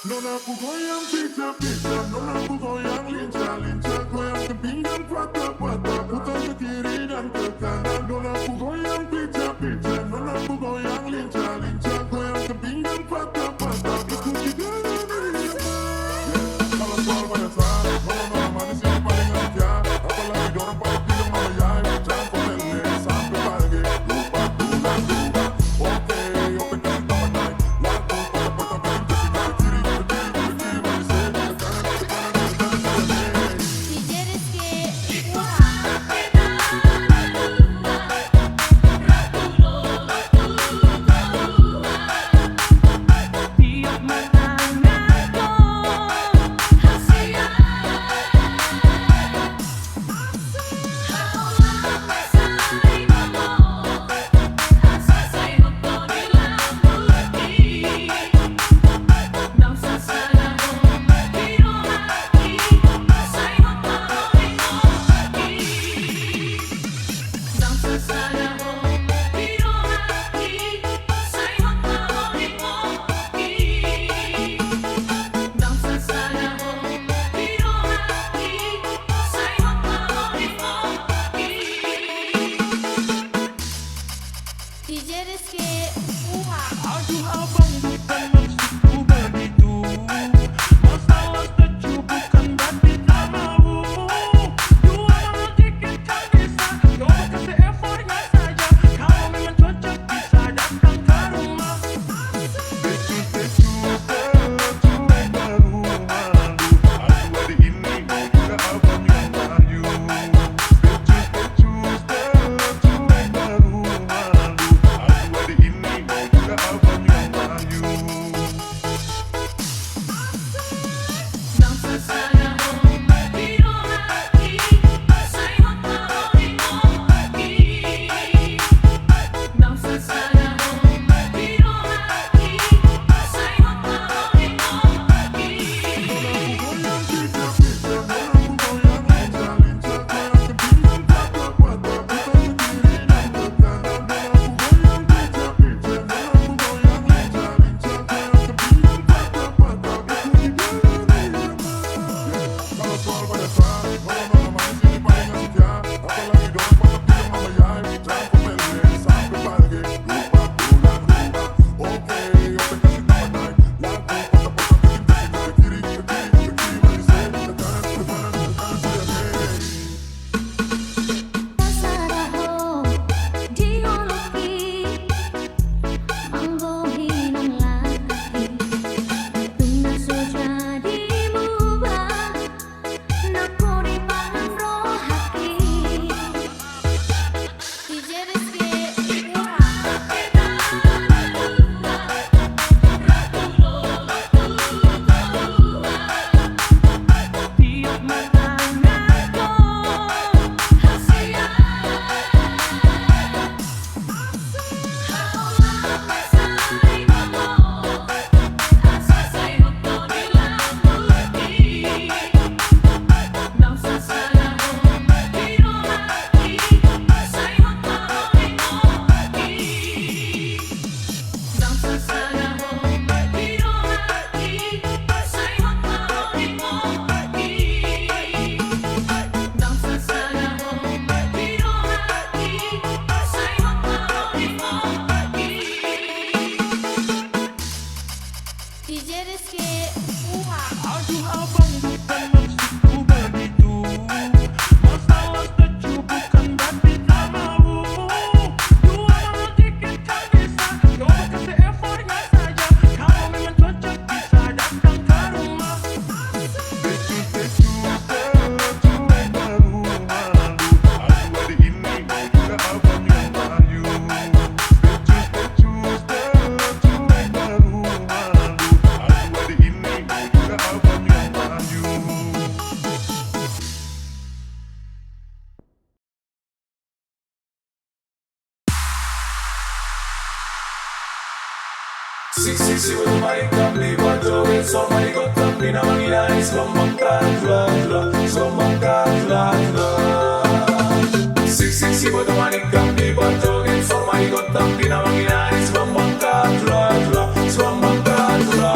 Non aku goyang pizza-pizza, non aku goyang lincah-lincah, goyang ke pinggang patah-patah, putar ke kiri dan ke kanan. Non aku goyang pizza-pizza, non aku goyang lincah-lincah, goyang ke pinggang patah-patah, ikuti gerakan irama. Kalau soal banyak salah, nona manis yang paling aja, apalagi dorang pada bilang mama yai, campur lele sampai pagi, lupa pulang juga. Oke, oke kasih tambah naik, lagu patah-patah bikin kasih naik kiri, ke kiri, ke kiri, balik set, ke kanan, ke kanan, ke kanan, ke kanan. DJ Rizky, wah. Tiup matangku, hasia. Haulah sai mamo, asa sai hutoni lambuti. Não se saia piro hati, sai hutoni moki. Não se saia piro hati, sai hutoni moki. Não se saia piro hati, sai hutoni moki. DJ Rizky, Aduh abang bukan maksudku begitu, masalah setuju bukan berarti tak mau. Dua orang tiket tak bisa, coba kasih effortnya saja. Kalau memang cocok bisa datang ke rumah. Tecu baru malu, aku ada ini mau juga abang yang kayu. Tecu baru malu, aku ada ini mau juga abang yang kayu. não se saia piro hati, sai hutoni moki. Não se saia piro hati, sai hutoni moki. Goyang pizza-pizza, goyang lincah-lincah, goyang ke pinggang patah-patah, putar ke kiri dan ke kanan. Goyang pizza-pizza, goyang lincah-lincah, goyang ke pinggang patah-patah, ikuti gerakan irama. Kalau soal banyak salah, nona manis ini paling aja, apalagi dorang pada bilang mama yai, campur lele sampai pagi, lupa pulang juga. Oke, oke kasih tambah naik, lagu patah-patah bikin kasih naik kiri, ke kiri, ke kiri, balik set, ke kanan, ke kanan, ke kanan, sudah hey. Pasaraho diologi manggohinan lagi tuna sejadi mubah nakuri pangan rohaki. DJ Rizky, tiup matangku, hasia. Haulah sai mamo, asa sai hutoni lambuti. Não se saia piro hati, sai hutoni moki. Não se saia piro hati, sai hutoni moki. Não se saia piro hati, sai hutoni moki. DJ Rizky, Aduh abang bukan maksudku begitu, masalah setuju bukan berarti tak mau. Dua orang tiket tak bisa, coba kasih effortnya saja. Kalau memang cocok bisa datang ke rumah. Tecu baru malu, aku ada ini mau juga abang yang kayu. Tecu baru malu, aku ada ini mau juga abang yang kayu. Siksi utumari kabli joget somari kotak pina manginai sombong kadla sombong kadla. Siksi utumari kabli joget somari kotak pina manginai sombong kadla sombong kadla.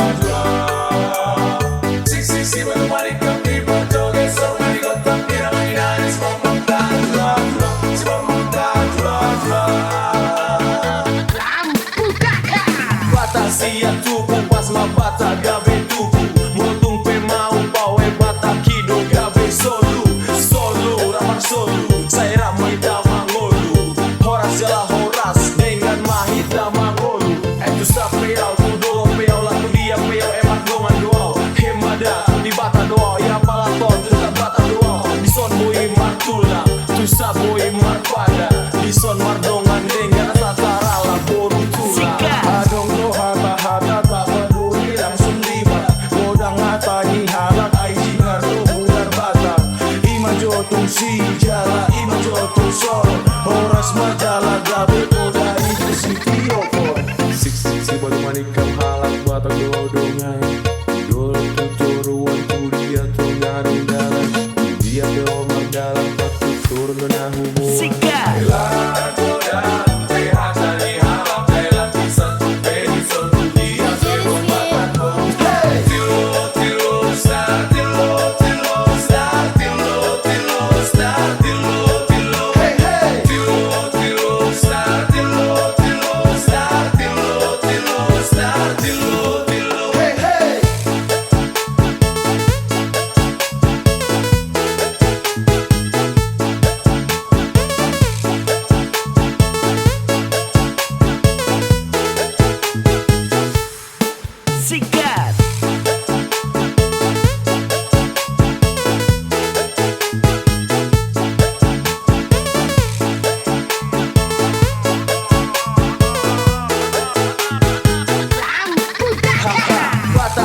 sia tuku pas mabata gabe tuku motung pe mau pawe bata kido gabe solu solu ramar solu saya ramai damangolu horas jala horas dengan mahita mangolu itu sapeau tu dolo peau laku dia peau emat gongan doa hemada di bata doa ya palaton tetap bata doa di son boy martula tu sa boy marpada di son mardongan dengan tatara la boru tula adong doha bahata tak peduli langsung libat godang hatani halak aiji ngardo bular bata ima jotung si jala ima jotung solo horas majala gabe koda itu si tiopor sik baru manikam halak bata godongai dol tuturuan kuliah tu ngarung dalam dia beomar dalam patu turun na hubo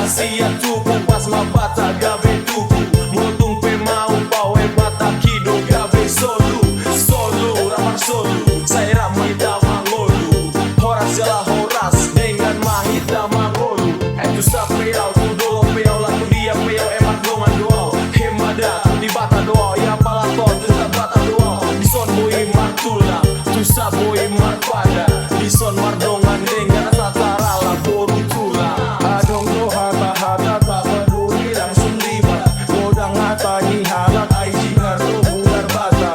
sia tuku pas mabata gabe tuku motung pe mau pawe bata kido gabe solu solu ramar solu saya ramai damangolu horas jala horas dengan mahita mangolu itu sapeau tu dolo peau laku dia peau emat gongan doa hemada di bata doa ya palaton tetap bata doa di son boy martula tu sa boy marpada di son mardongan dengan tatara la boru tula adong doha bahata tak peduli langsung libat godang hatani halak aiji ngardo bular bata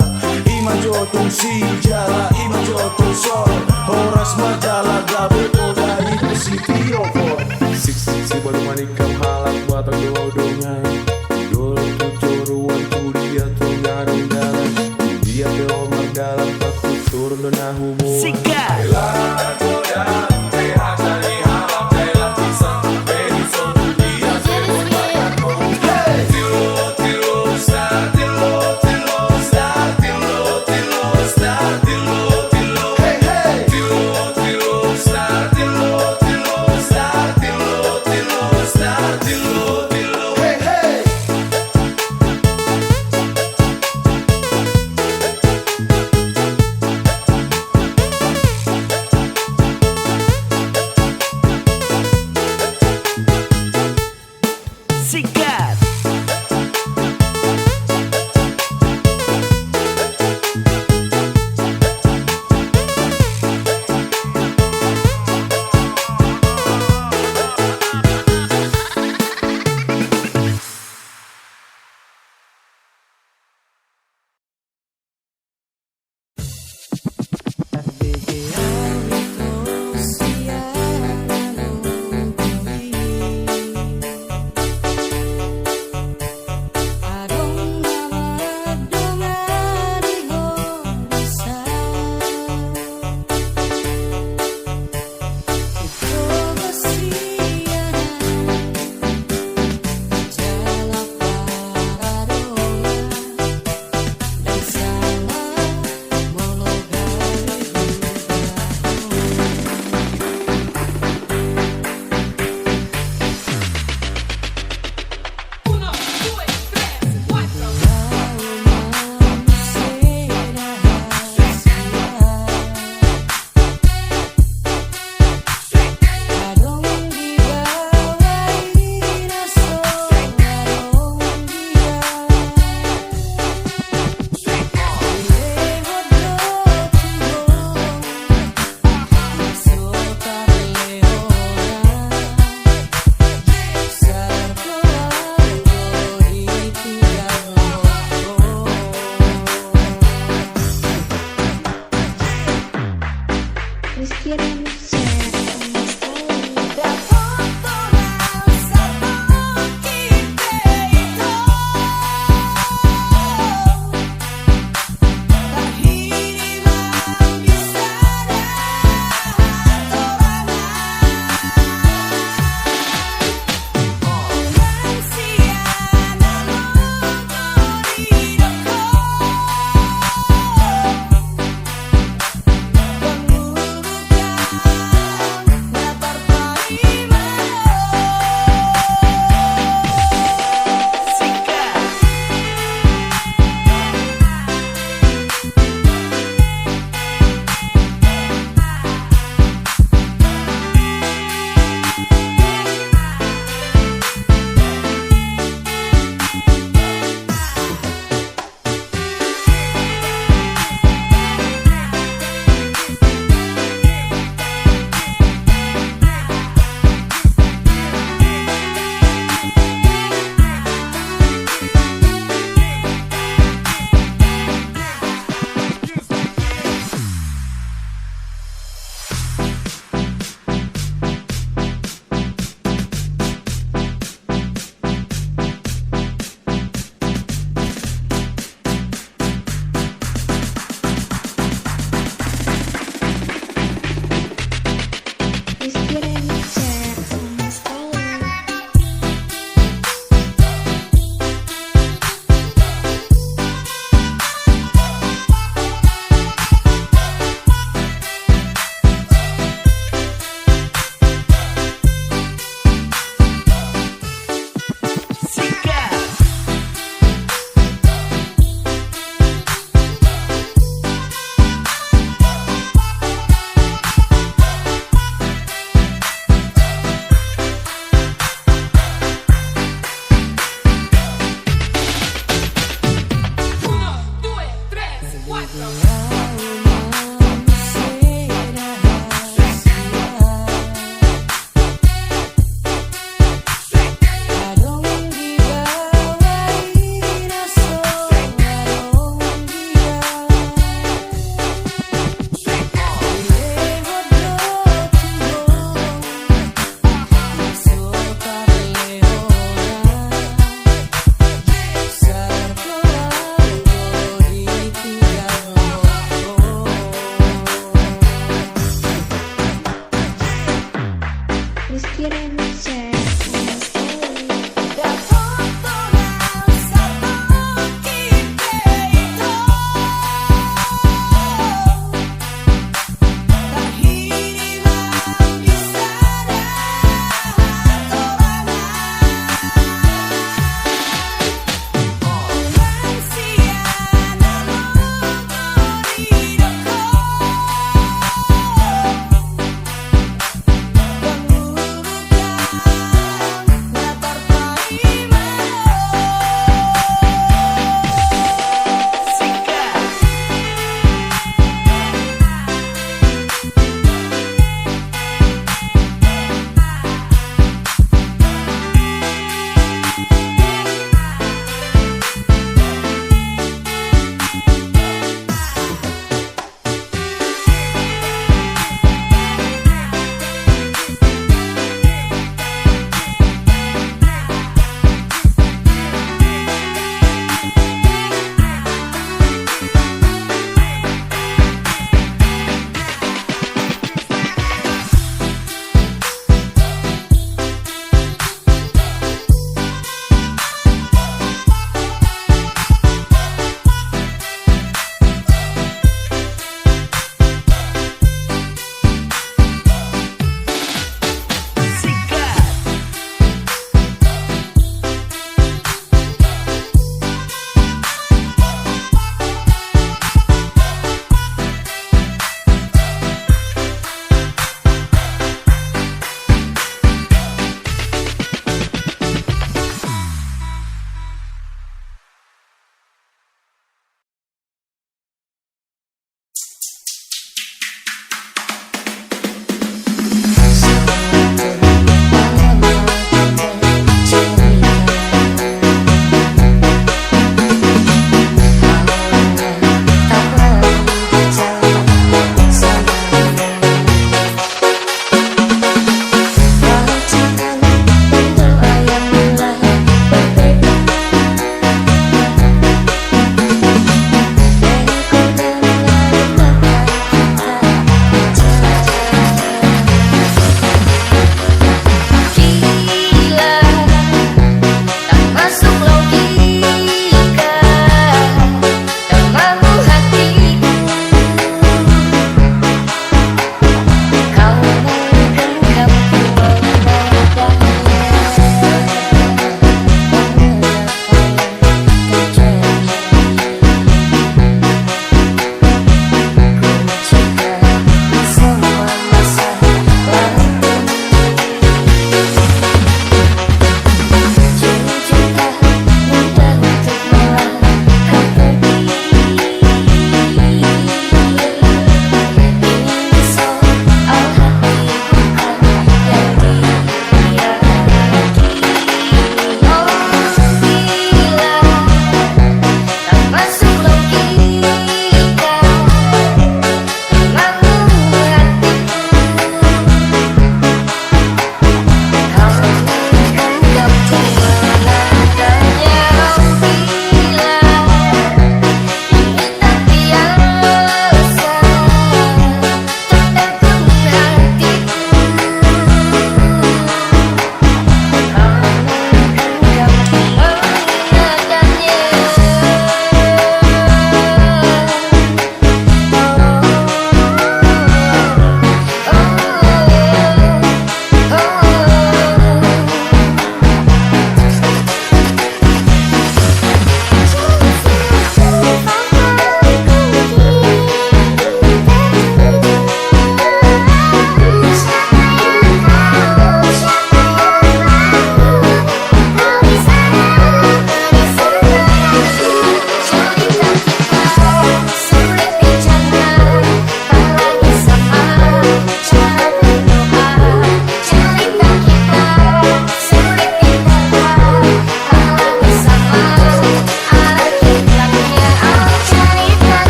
ima jotung si jala ima jotung solo horas majala gabe koda itu si tiopor sik baru manikam halak bata godongai dol tuturuan kuliah tu ngarung dalam dia beomar dalam patu turun na hubo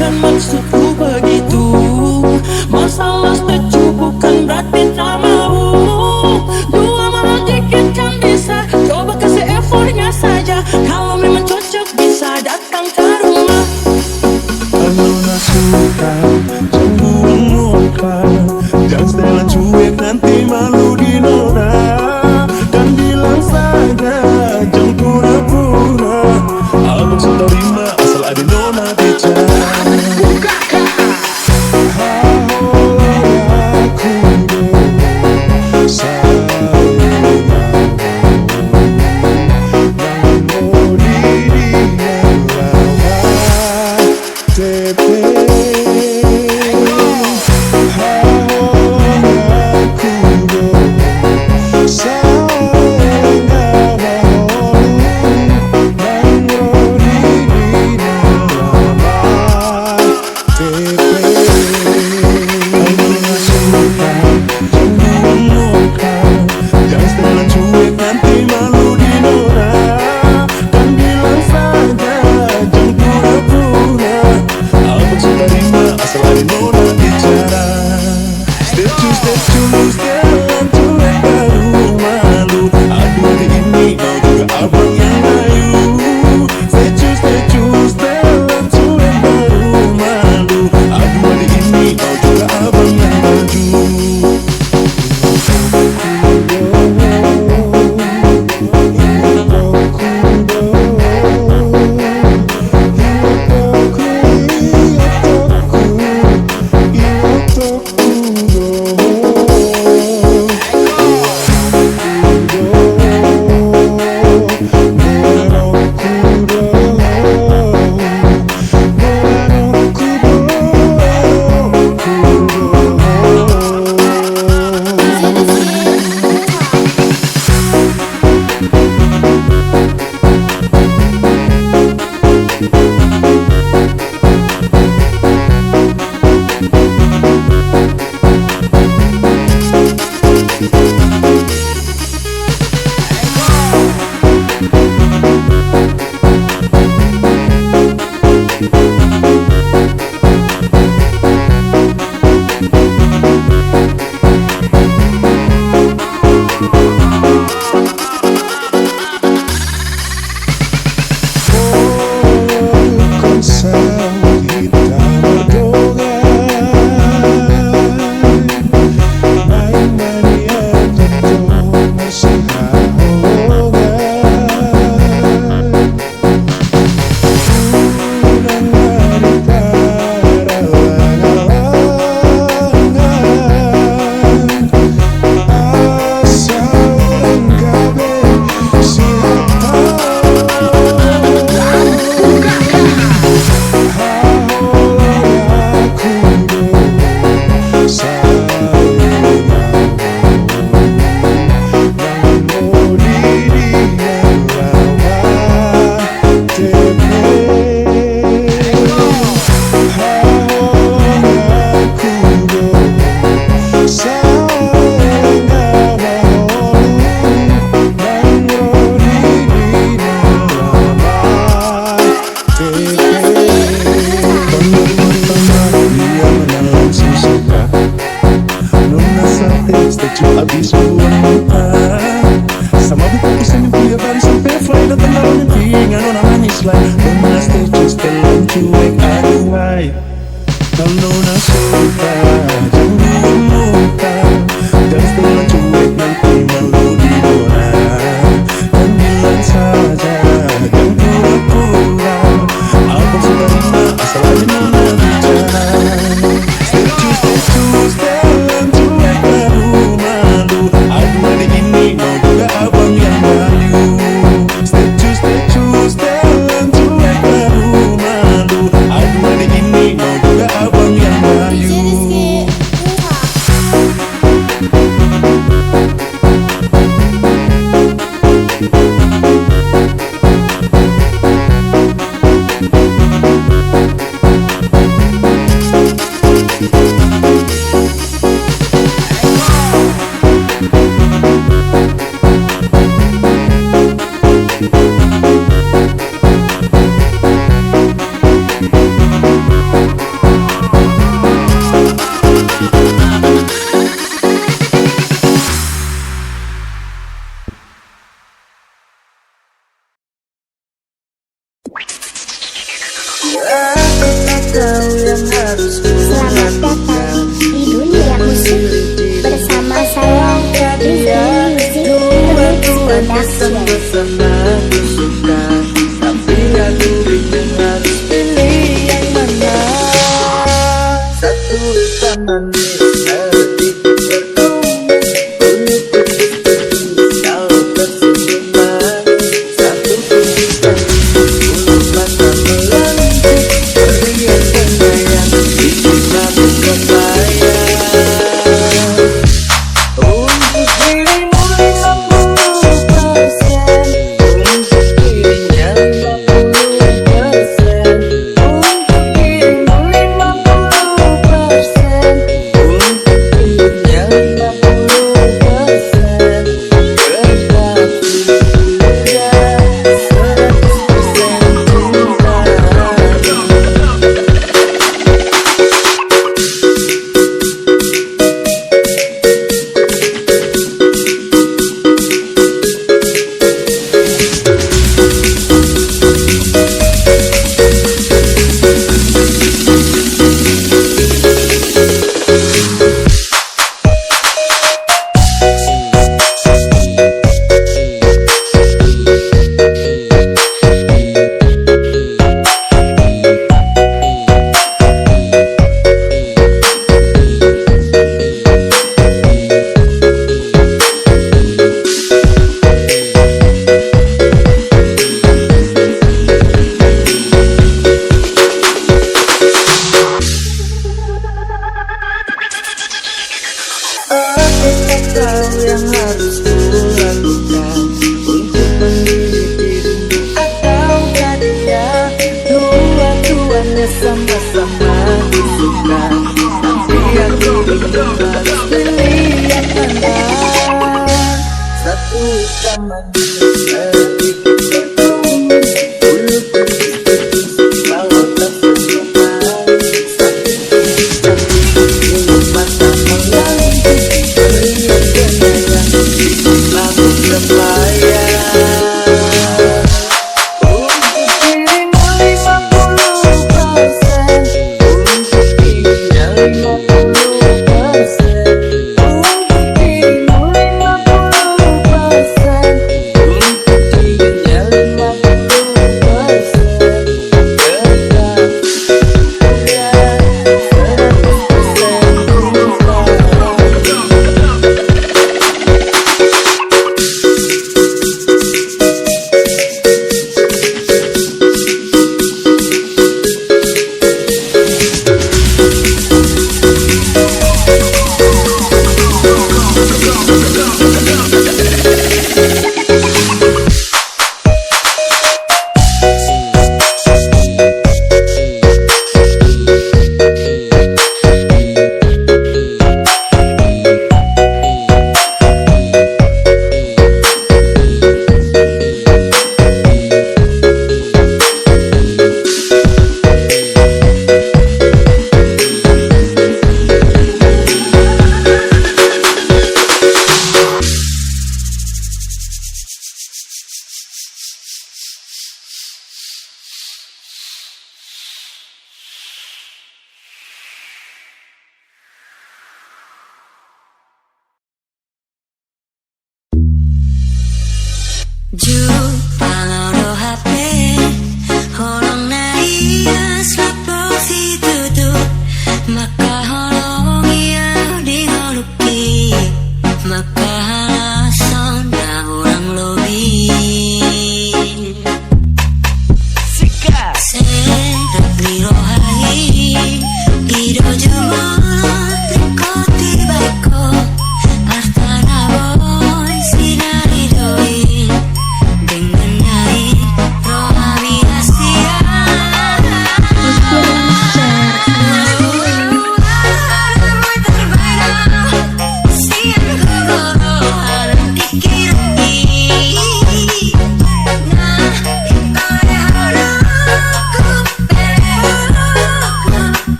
bukan maksudku begitu. Masalah setuju bukan berarti tak mau. Dua malah dikit kan bisa, coba kasih effortnya saja. Kalau memang cocok bisa datang ke rumah. Kalau gak suka jangan buang muka, jangan setelan cuek nanti malu dinora. Dan bilang saja jangan pura-pura, abang sudah terima asal ada nona bicara. Habis buang muka sama buku pesan mimpi tiap hari sampai fly datang dalam mimpi dengan nona manis lah. Nona setuju setelan cuek aduhai. Kalau nona suka jangan buang muka, jangan setelan cuek nanti malu didora. Dan bilang saja jangan pura-pura, abang sudah terima asal aja nona bicara. Setuju setelan cuek baru malu, aduh ada ini mau juga abang yang malu. Setuju setelan cuek baru malu, aduh ada ini mau juga abang yang malu. DJ Rizky. Selamat datang di dunia musik bersama saya Rizky Music Production.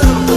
Selamat